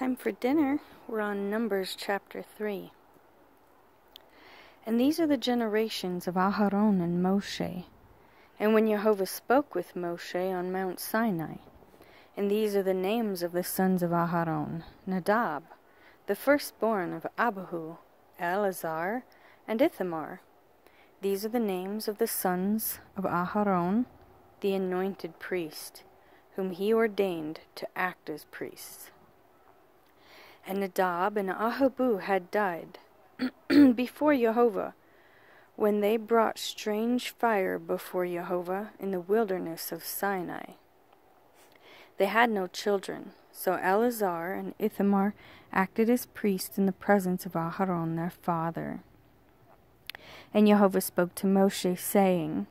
Time for dinner. We're on Numbers chapter 3. And these are the generations of Aharon and Moshe. And when Jehovah spoke with Moshe on Mount Sinai. And these are the names of the sons of Aharon: Nadab, the firstborn of Abihu, Eleazar, and Ithamar. These are the names of the sons of Aharon, the anointed priest, whom he ordained to act as priests. And Nadab and Abihu had died before Jehovah, when they brought strange fire before Jehovah in the wilderness of Sinai. They had no children, so Eleazar and Ithamar acted as priests in the presence of Aharon their father. And Jehovah spoke to Moshe, saying,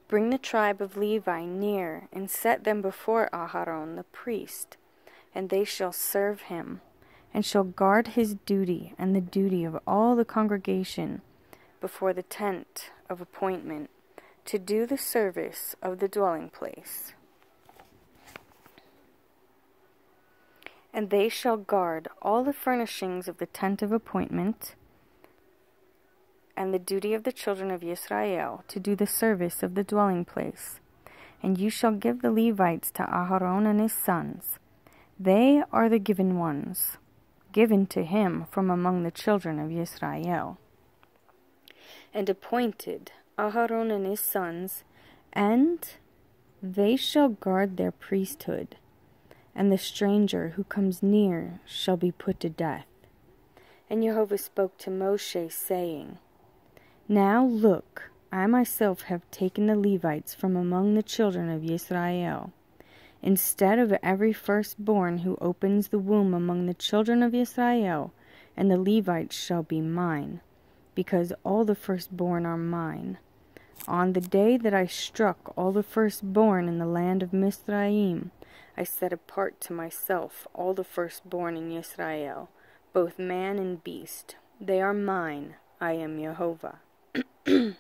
Bring the tribe of Levi near, and set them before Aharon the priest, and they shall serve him, and shall guard his duty and the duty of all the congregation before the tent of appointment, to do the service of the dwelling place. And they shall guard all the furnishings of the tent of appointment, and the duty of the children of Israel, to do the service of the dwelling place. And you shall give the Levites to Aharon and his sons. They are the given ones, given to him from among the children of Israel. And appointed Aharon and his sons, and they shall guard their priesthood, and the stranger who comes near shall be put to death. And Jehovah spoke to Moshe, saying, Now look, I myself have taken the Levites from among the children of Israel, instead of every firstborn who opens the womb among the children of Israel, and the Levites shall be mine, because all the firstborn are mine. On the day that I struck all the firstborn in the land of Mizraim, I set apart to myself all the firstborn in Israel, both man and beast. They are mine. I am Jehovah. And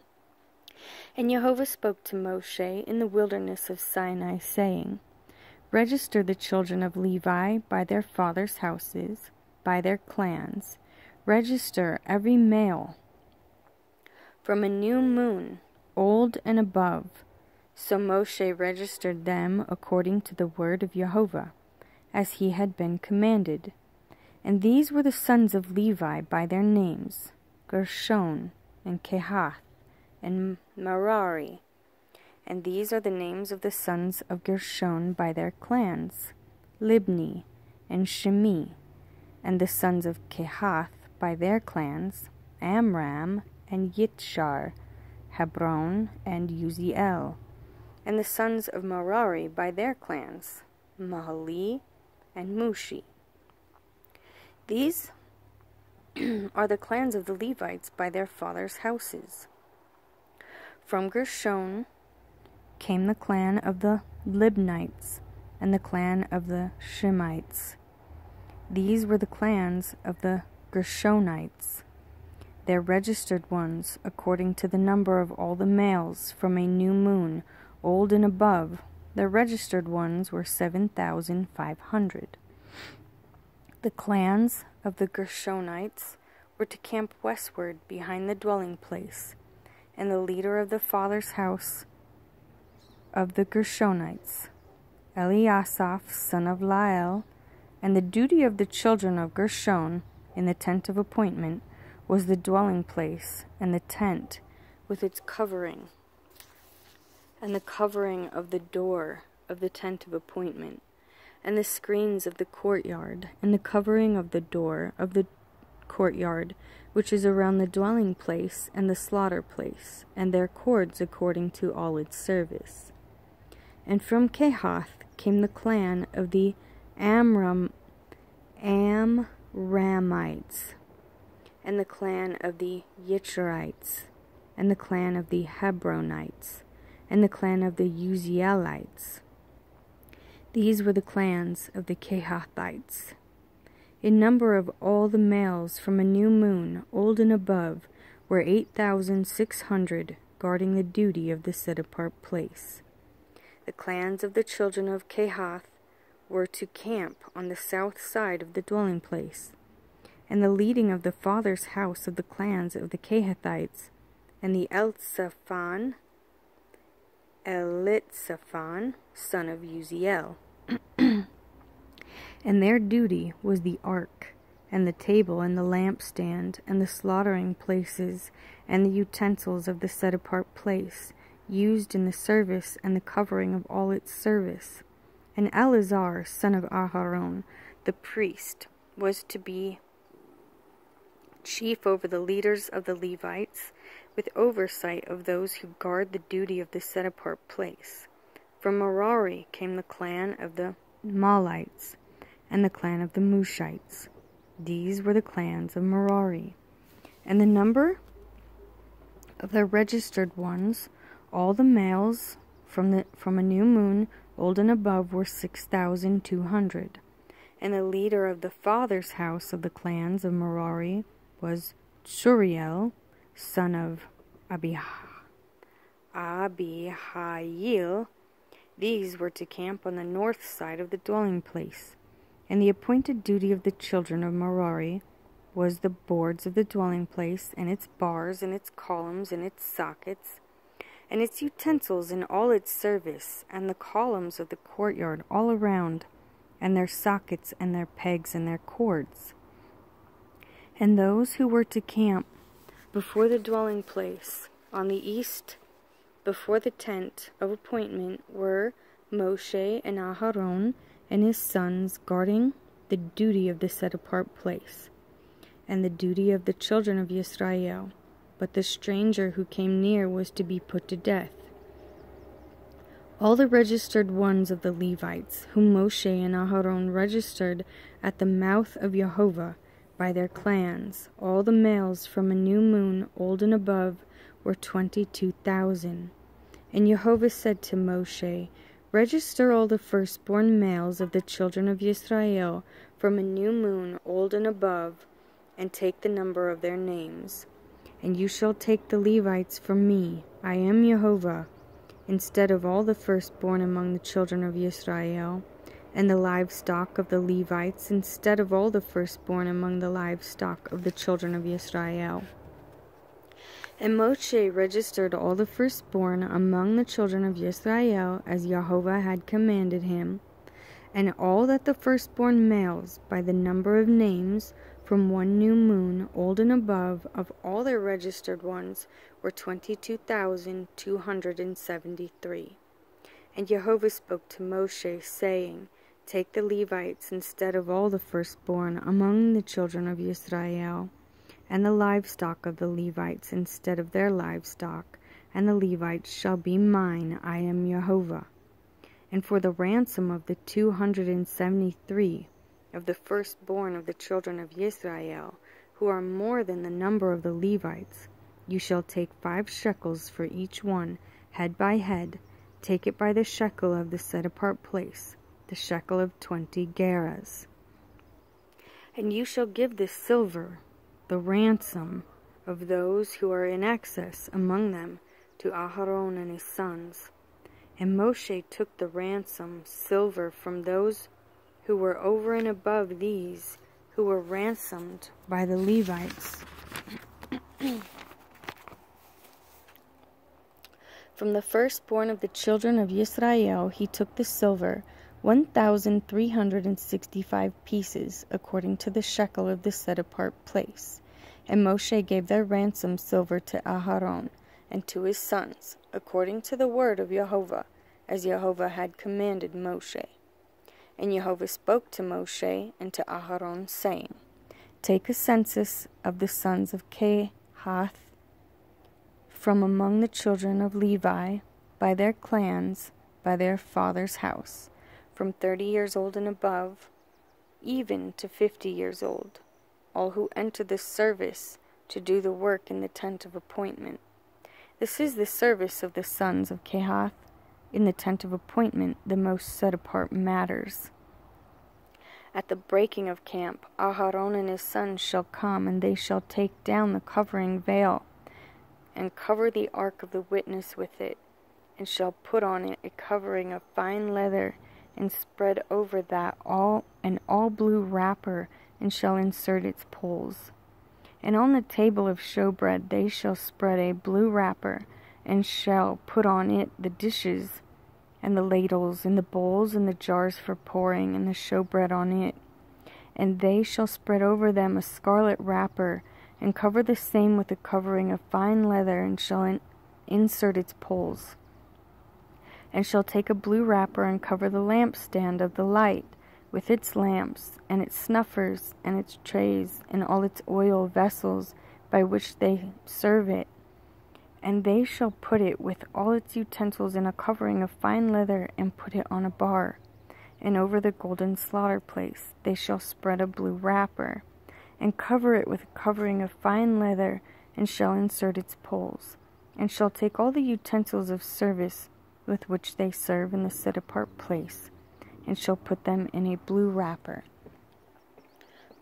Jehovah spoke to Moshe in the wilderness of Sinai, saying, Register the children of Levi by their fathers' houses, by their clans. Register every male from a new moon, old and above. So Moshe registered them according to the word of Jehovah, as he had been commanded. And these were the sons of Levi by their names: Gershon, and Kehath, and Merari. And these are the names of the sons of Gershon by their clans: Libni, and Shimi. And the sons of Kehath by their clans: Amram, and Yitshar, Hebron, and Uziel. And the sons of Merari by their clans: Mahali, and Mushi. These are the clans of the Levites by their fathers' houses. From Gershon came the clan of the Libnites, and the clan of the Shemites. These were the clans of the Gershonites, their registered ones, according to the number of all the males from a new moon, old and above. Their registered ones were 7,500. The clans of the Gershonites were to camp westward behind the dwelling place, and the leader of the father's house of the Gershonites, Eliasaph, son of Lael. And the duty of the children of Gershon in the tent of appointment was the dwelling place, and the tent with its covering, and the covering of the door of the tent of appointment, and the screens of the courtyard, and the covering of the door of the courtyard, which is around the dwelling place and the slaughter place, and their cords according to all its service. And from Kehath came the clan of the Amramites, and the clan of the Yitzharites, and the clan of the Hebronites, and the clan of the Uzielites. These were the clans of the Kehathites. In number of all the males from a new moon, old and above, were 8,600, guarding the duty of the set-apart place. The clans of the children of Kehath were to camp on the south side of the dwelling place. And the leading of the father's house of the clans of the Kehathites, and the Elitzaphan, son of Uziel. And their duty was the ark, and the table, and the lampstand, and the slaughtering places, and the utensils of the set-apart place, used in the service, and the covering of all its service. And Eleazar, son of Aharon, the priest, was to be chief over the leaders of the Levites, with oversight of those who guard the duty of the set-apart place. From Merari came the clan of the Mahlites, and the clan of the Mushites. These were the clans of Merari. And the number of the registered ones, all the males from a new moon, old and above, were 6,200. And the leader of the father's house of the clans of Merari was Shuriel, son of Abihail. These were to camp on the north side of the dwelling place. And the appointed duty of the children of Merari was the boards of the dwelling place, and its bars, and its columns, and its sockets, and its utensils, and all its service, and the columns of the courtyard all around, and their sockets, and their pegs, and their cords. And those who were to camp before the dwelling place on the east, before the tent of appointment, were Moshe and Aharon and his sons, guarding the duty of the set-apart place, and the duty of the children of Israel. But the stranger who came near was to be put to death. All the registered ones of the Levites, whom Moshe and Aharon registered at the mouth of Jehovah by their clans, all the males from a new moon, old and above, were 22,000. And Jehovah said to Moshe, Register all the firstborn males of the children of Israel from a new moon, old and above, and take the number of their names. And you shall take the Levites from me, I am Jehovah, instead of all the firstborn among the children of Israel, and the livestock of the Levites, instead of all the firstborn among the livestock of the children of Israel. And Moshe registered all the firstborn among the children of Israel, as Jehovah had commanded him, and all that the firstborn males, by the number of names, from one new moon, old and above, of all their registered ones, were 22,273. And Jehovah spoke to Moshe, saying, Take the Levites instead of all the firstborn among the children of Israel, and the livestock of the Levites instead of their livestock, and the Levites shall be mine, I am Jehovah. And for the ransom of the 273 of the firstborn of the children of Israel, who are more than the number of the Levites, you shall take 5 shekels for each one, head by head. Take it by the shekel of the set-apart place, the shekel of 20 gerahs. And you shall give this silver, the ransom of those who are in excess among them, to Aharon and his sons. And Moshe took the ransom silver from those who were over and above these, who were ransomed by the Levites. From the firstborn of the children of Israel he took the silver, 1,365 pieces, according to the shekel of the set-apart place. And Moshe gave their ransom silver to Aharon and to his sons, according to the word of Jehovah, as Jehovah had commanded Moshe. And Jehovah spoke to Moshe and to Aharon, saying, Take a census of the sons of Kehath from among the children of Levi, by their clans, by their father's house, from 30 years old and above, even to 50 years old, all who enter the service to do the work in the tent of appointment. This is the service of the sons of Kehath in the tent of appointment, the most set-apart matters. At the breaking of camp, Aharon and his sons shall come, and they shall take down the covering veil, and cover the ark of the witness with it, and shall put on it a covering of fine leather, and spread over that an all-blue wrapper, and shall insert its poles. And on the table of showbread they shall spread a blue wrapper, and shall put on it the dishes, and the ladles, and the bowls, and the jars for pouring, and the showbread on it. And they shall spread over them a scarlet wrapper, and cover the same with a covering of fine leather, and shall insert its poles. And shall take a blue wrapper, and cover the lampstand of the light, with its lamps, and its snuffers, and its trays, and all its oil vessels, by which they serve it. And they shall put it with all its utensils in a covering of fine leather, and put it on a bar. And over the golden slaughter place they shall spread a blue wrapper, and cover it with a covering of fine leather, and shall insert its poles. And shall take all the utensils of service with which they serve in the set-apart place, and shall put them in a blue wrapper.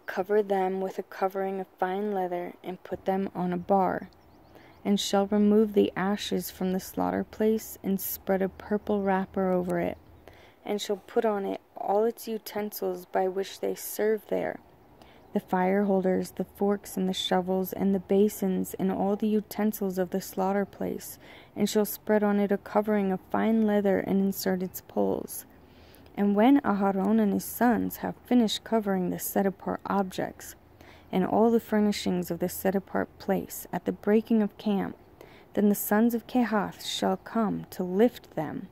Cover them with a covering of fine leather, and put them on a bar. And shall remove the ashes from the slaughter place, and spread a purple wrapper over it, and shall put on it all its utensils by which they serve there, the fire holders, the forks, and the shovels, and the basins, and all the utensils of the slaughter place, and shall spread on it a covering of fine leather, and insert its poles. And when Aharon and his sons have finished covering the set-apart objects, and all the furnishings of the set-apart place, at the breaking of camp, then the sons of Kehath shall come to lift them.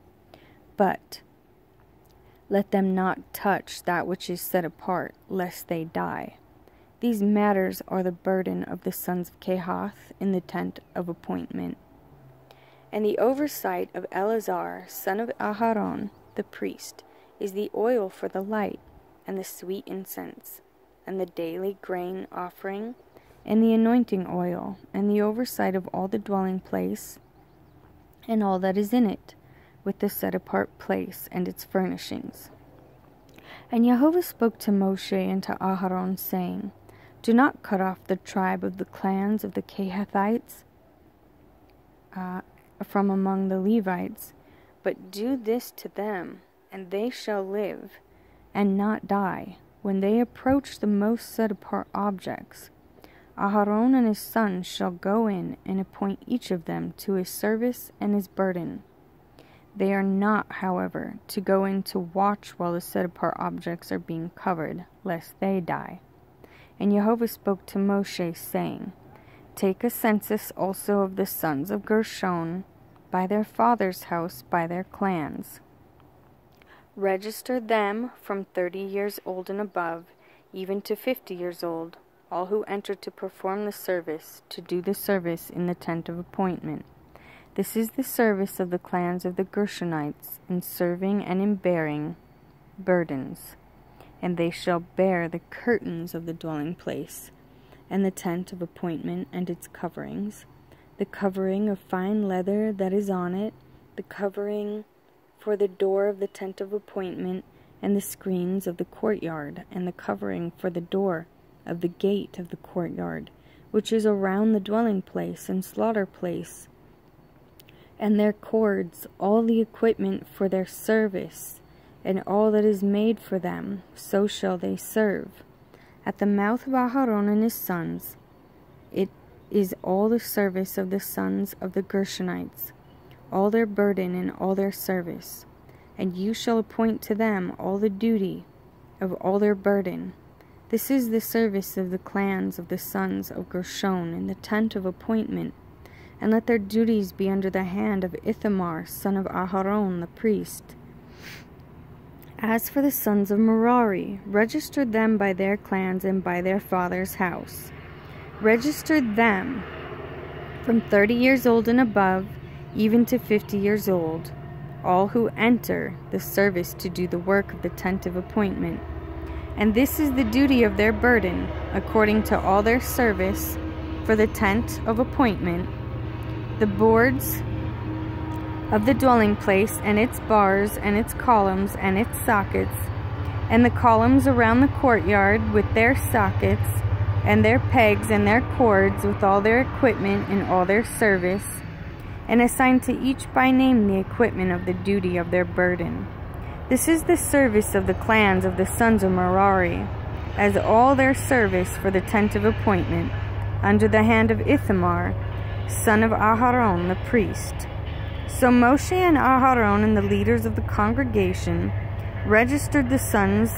But let them not touch that which is set apart, lest they die. These matters are the burden of the sons of Kehath in the tent of appointment. And the oversight of Eleazar, son of Aharon, the priest, is the oil for the light, and the sweet incense, and the daily grain offering, and the anointing oil, and the oversight of all the dwelling place, and all that is in it, with the set-apart place and its furnishings. And Jehovah spoke to Moshe and to Aharon, saying, Do not cut off the tribe of the clans of the Kehathites from among the Levites, but do this to them, and they shall live, and not die, when they approach the most set-apart objects. Aharon and his sons shall go in, and appoint each of them to his service and his burden. They are not, however, to go in to watch while the set-apart objects are being covered, lest they die. And Jehovah spoke to Moshe, saying, Take a census also of the sons of Gershon, by their father's house, by their clans. Register them from 30 years old and above, even to 50 years old, all who enter to perform the service, to do the service in the tent of appointment. This is the service of the clans of the Gershonites, in serving and in bearing burdens. And they shall bear the curtains of the dwelling place, and the tent of appointment and its coverings, the covering of fine leather that is on it, the covering for the door of the tent of appointment, and the screens of the courtyard, and the covering for the door of the gate of the courtyard, which is around the dwelling place and slaughter place, and their cords, all the equipment for their service, and all that is made for them, so shall they serve. At the mouth of Aharon and his sons, it is all the service of the sons of the Gershonites, all their burden and all their service. And you shall appoint to them all the duty of all their burden. This is the service of the clans of the sons of Gershon in the tent of appointment. And let their duties be under the hand of Ithamar, son of Aharon, the priest. As for the sons of Merari, register them by their clans and by their father's house. Register them from 30 years old and above, even to 50 years old, all who enter the service to do the work of the tent of appointment. And this is the duty of their burden, according to all their service, for the tent of appointment, the boards of the dwelling place, and its bars, and its columns, and its sockets, and the columns around the courtyard with their sockets, and their pegs, and their cords, with all their equipment and all their service, and assign to each by name the equipment of the duty of their burden. This is the service of the clans of the sons of Merari, as all their service for the tent of appointment, under the hand of Ithamar, son of Aharon the priest. So Moshe and Aharon and the leaders of the congregation registered the sons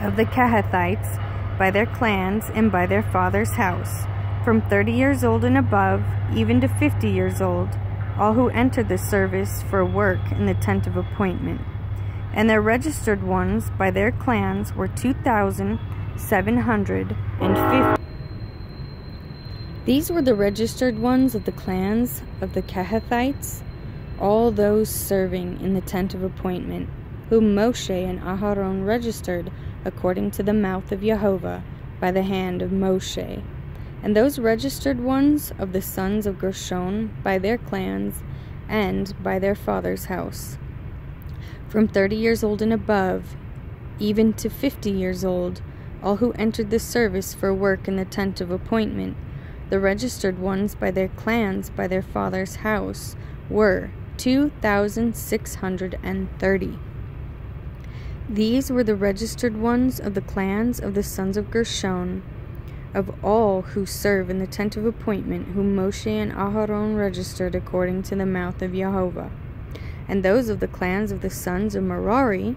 of the Kehathites by their clans and by their father's house, from 30 years old and above, even to 50 years old, all who entered the service for work in the tent of appointment. And their registered ones by their clans were 2,750. These were the registered ones of the clans of the Kehathites, all those serving in the tent of appointment, whom Moshe and Aharon registered according to the mouth of Jehovah by the hand of Moshe. And those registered ones of the sons of Gershon by their clans and by their father's house, from 30 years old and above, even to 50 years old, all who entered the service for work in the tent of appointment, the registered ones by their clans by their father's house, were 2,630. These were the registered ones of the clans of the sons of Gershon, of all who serve in the tent of appointment, whom Moshe and Aharon registered according to the mouth of Jehovah. And those of the clans of the sons of Merari,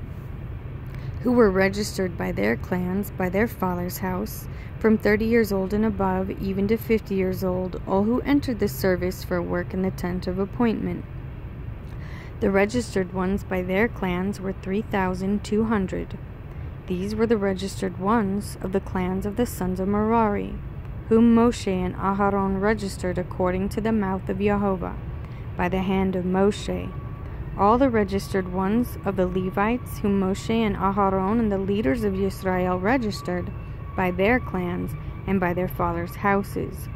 who were registered by their clans by their father's house, from 30 years old and above, even to 50 years old, all who entered the service for work in the tent of appointment. The registered ones by their clans were 3,200. These were the registered ones of the clans of the sons of Merari, whom Moshe and Aharon registered according to the mouth of Jehovah, by the hand of Moshe. All the registered ones of the Levites, whom Moshe and Aharon and the leaders of Israel registered, by their clans and by their fathers' houses,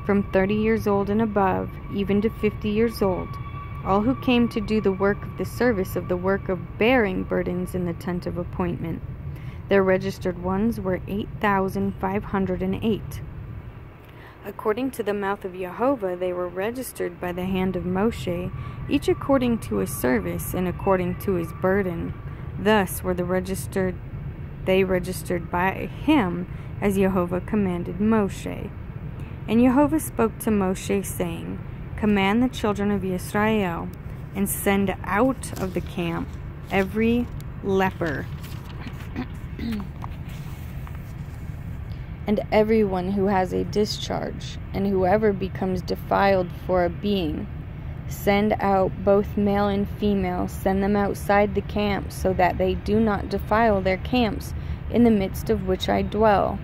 from 30 years old and above, even to 50 years old, all who came to do the work of the service of the work of bearing burdens in the tent of appointment. Their registered ones were 8,508. According to the mouth of Jehovah, they were registered by the hand of Moshe, each according to his service and according to his burden. Thus were they registered by him, as Jehovah commanded Moshe. And Jehovah spoke to Moshe, saying, Command the children of Israel, and send out of the camp every leper, and everyone who has a discharge, and whoever becomes defiled for a being. Send out both male and female, send them outside the camp, so that they do not defile their camps, in the midst of which I dwell.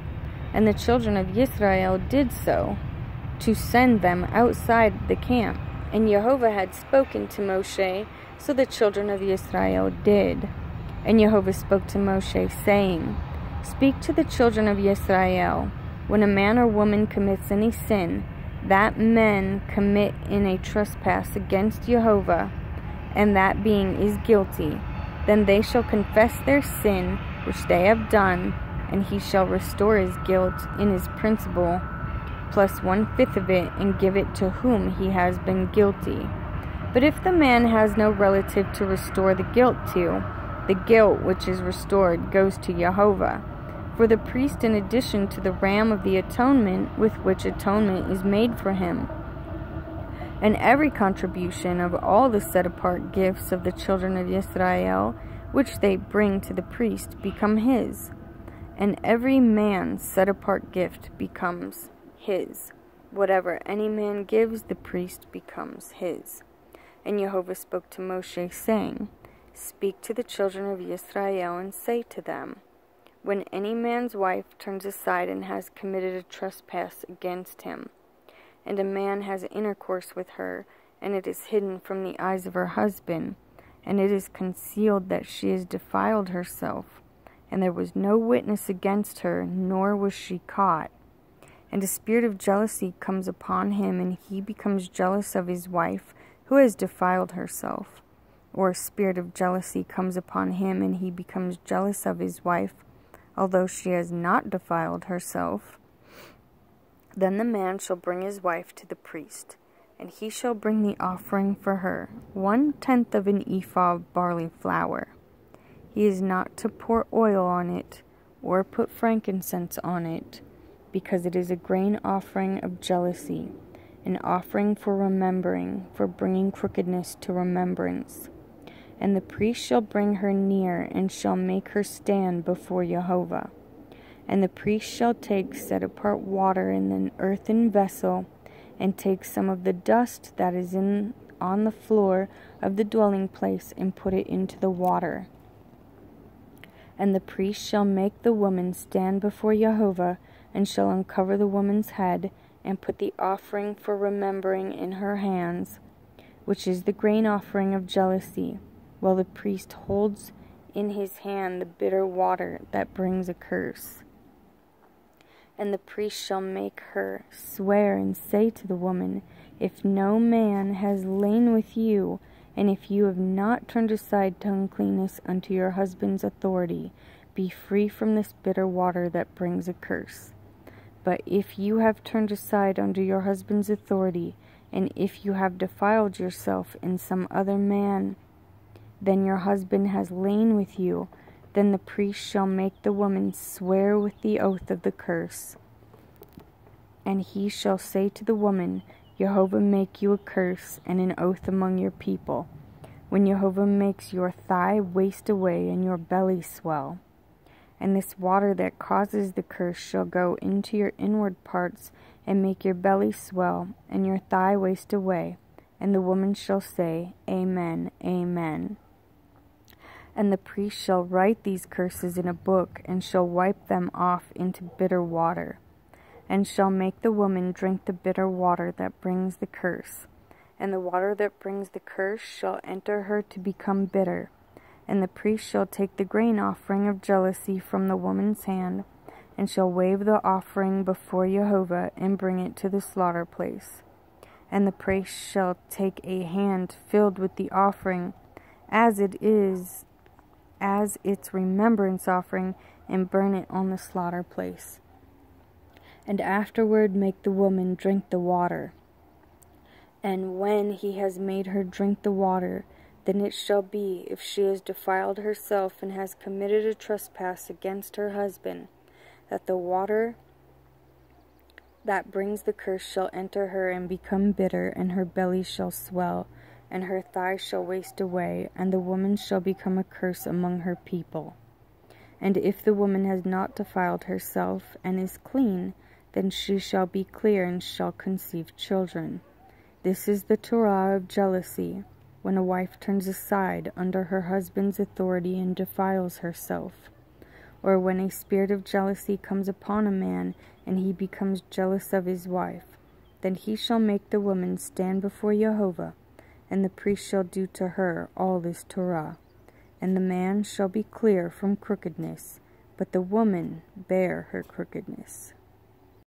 And the children of Israel did so, to send them outside the camp. And Jehovah had spoken to Moshe, so the children of Israel did. And Jehovah spoke to Moshe, saying, Speak to the children of Israel, when a man or woman commits any sin, that men commit in a trespass against Jehovah, and that being is guilty, then they shall confess their sin which they have done, and he shall restore his guilt in his principal, plus 1/5 of it, and give it to whom he has been guilty. But if the man has no relative to restore the guilt to, the guilt which is restored goes to Jehovah. For the priest, in addition to the ram of the atonement, with which atonement is made for him, and every contribution of all the set-apart gifts of the children of Israel, which they bring to the priest, become his. And every man's set-apart gift becomes his. Whatever any man gives, the priest becomes his. And Jehovah spoke to Moshe, saying, Speak to the children of Israel, and say to them, When any man's wife turns aside and has committed a trespass against him, and a man has intercourse with her, and it is hidden from the eyes of her husband, and it is concealed that she has defiled herself, and there was no witness against her, nor was she caught, and a spirit of jealousy comes upon him, and he becomes jealous of his wife who has defiled herself, or a spirit of jealousy comes upon him, and he becomes jealous of his wife, although she has not defiled herself, then the man shall bring his wife to the priest, and he shall bring the offering for her, 1/10 of an ephah of barley flour. He is not to pour oil on it, or put frankincense on it, because it is a grain offering of jealousy, an offering for remembering, for bringing crookedness to remembrance. And the priest shall bring her near, and shall make her stand before Jehovah. And the priest shall take set apart water in an earthen vessel, and take some of the dust that is on the floor of the dwelling place, and put it into the water. And the priest shall make the woman stand before Jehovah, and shall uncover the woman's head, and put the offering for remembering in her hands, which is the grain offering of jealousy, while the priest holds in his hand the bitter water that brings a curse. And the priest shall make her swear and say to the woman, if no man has lain with you, and if you have not turned aside to uncleanness unto your husband's authority, be free from this bitter water that brings a curse. But if you have turned aside unto your husband's authority, and if you have defiled yourself in some other man, then your husband has lain with you, then the priest shall make the woman swear with the oath of the curse. And he shall say to the woman, Jehovah make you a curse and an oath among your people, when Jehovah makes your thigh waste away and your belly swell. And this water that causes the curse shall go into your inward parts, and make your belly swell, and your thigh waste away. And the woman shall say, Amen, Amen. And the priest shall write these curses in a book, and shall wipe them off into bitter water, and shall make the woman drink the bitter water that brings the curse. And the water that brings the curse shall enter her to become bitter. And the priest shall take the grain offering of jealousy from the woman's hand, and shall wave the offering before Jehovah, and bring it to the slaughter place. And the priest shall take a hand filled with the offering, as its remembrance offering, and burn it on the slaughter place. And afterward make the woman drink the water. And when he has made her drink the water, then it shall be, if she has defiled herself and has committed a trespass against her husband, that the water that brings the curse shall enter her and become bitter, and her belly shall swell, and her thigh shall waste away, and the woman shall become a curse among her people. And if the woman has not defiled herself and is clean, then she shall be clear and shall conceive children. This is the Torah of jealousy, when a wife turns aside under her husband's authority and defiles herself, or when a spirit of jealousy comes upon a man, and he becomes jealous of his wife. Then he shall make the woman stand before Jehovah, and the priest shall do to her all this Torah. And the man shall be clear from crookedness, but the woman bear her crookedness.